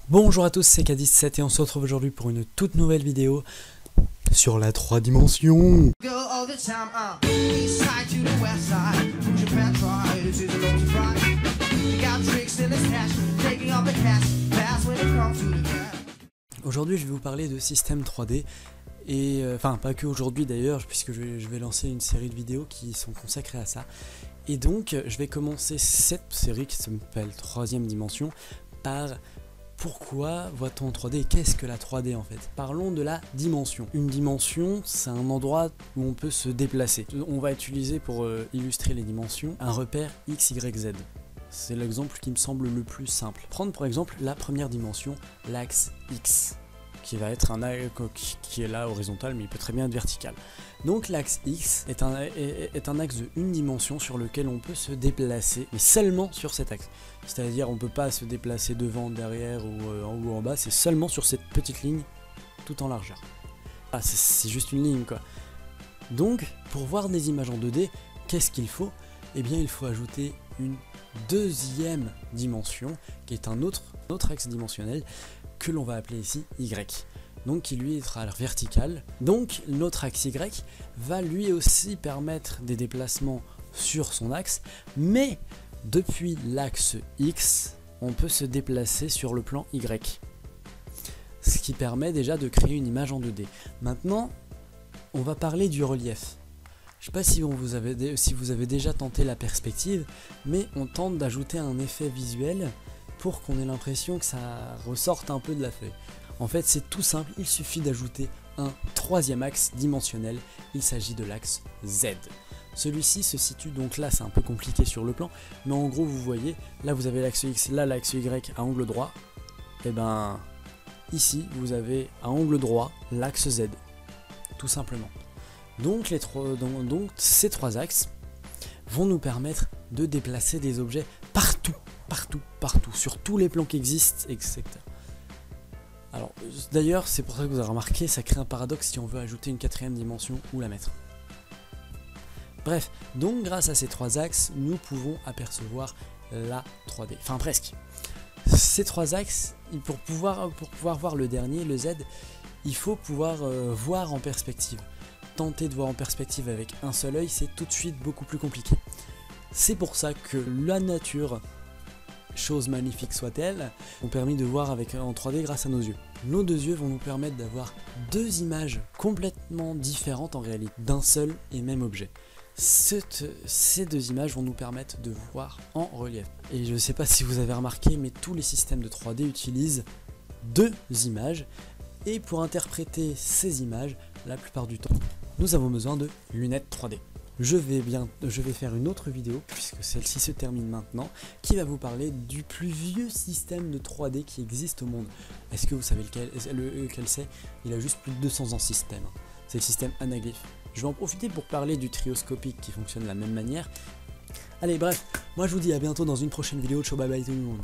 Bonjour à tous, c'est K17 et on se retrouve aujourd'hui pour une toute nouvelle vidéo sur la 3 dimensions. Aujourd'hui je vais vous parler de système 3D et enfin pas que aujourd'hui d'ailleurs, puisque je vais lancer une série de vidéos qui sont consacrées à ça. Et donc je vais commencer cette série qui s'appelle 3ème dimension par pourquoi voit-on en 3D et qu'est-ce que la 3D en fait? Parlons de la dimension. Une dimension, c'est un endroit où on peut se déplacer. On va utiliser pour illustrer les dimensions un repère X, Y, Z. C'est l'exemple qui me semble le plus simple. Prendre par exemple la première dimension, l'axe X, qui va être un axe qui est là horizontal, mais il peut très bien être vertical. Donc l'axe X est un axe de une dimension sur lequel on peut se déplacer, mais seulement sur cet axe. C'est-à-dire on ne peut pas se déplacer devant, derrière ou en haut ou en bas, c'est seulement sur cette petite ligne tout en largeur. Ah, c'est juste une ligne quoi. Donc pour voir des images en 2D, qu'est-ce qu'il faut? Eh bien il faut ajouter une deuxième dimension qui est un autre axe dimensionnel que l'on va appeler ici Y. Donc qui lui sera vertical. Donc notre axe Y va lui aussi permettre des déplacements sur son axe, mais depuis l'axe X, on peut se déplacer sur le plan Y. Ce qui permet déjà de créer une image en 2D. Maintenant, on va parler du relief. Je ne sais pas si vous avez déjà tenté la perspective, mais on tente d'ajouter un effet visuel pour qu'on ait l'impression que ça ressorte un peu de la feuille. En fait, c'est tout simple, il suffit d'ajouter un troisième axe dimensionnel, il s'agit de l'axe Z. Celui-ci se situe donc là, c'est un peu compliqué sur le plan, mais en gros vous voyez, là vous avez l'axe X, là l'axe Y à angle droit, et ben ici vous avez à angle droit l'axe Z, tout simplement. Donc, ces trois axes vont nous permettre de déplacer des objets partout, sur tous les plans qui existent, etc. Alors d'ailleurs c'est pour ça que vous avez remarqué, ça crée un paradoxe si on veut ajouter une quatrième dimension ou la mettre. Bref, donc grâce à ces trois axes, nous pouvons apercevoir la 3D, enfin presque. Ces trois axes, pour pouvoir voir le dernier, le Z, il faut pouvoir voir en perspective. Tenter de voir en perspective avec un seul œil, c'est tout de suite beaucoup plus compliqué. C'est pour ça que la nature, chose magnifique soit-elle, ont permis de voir en 3D grâce à nos yeux. Nos deux yeux vont nous permettre d'avoir deux images complètement différentes en réalité, d'un seul et même objet. Ces deux images vont nous permettre de voir en relief. Et je ne sais pas si vous avez remarqué, mais tous les systèmes de 3D utilisent deux images. Et pour interpréter ces images, la plupart du temps, nous avons besoin de lunettes 3D. Je vais faire une autre vidéo, puisque celle-ci se termine maintenant, qui va vous parler du plus vieux système de 3D qui existe au monde. Est-ce que vous savez lequel c'est? Il a juste plus de 200 ans ce système. C'est le système Anaglyph. Je vais en profiter pour parler du trioscopique qui fonctionne de la même manière. Allez bref, moi je vous dis à bientôt dans une prochaine vidéo. Ciao, bye bye tout le monde.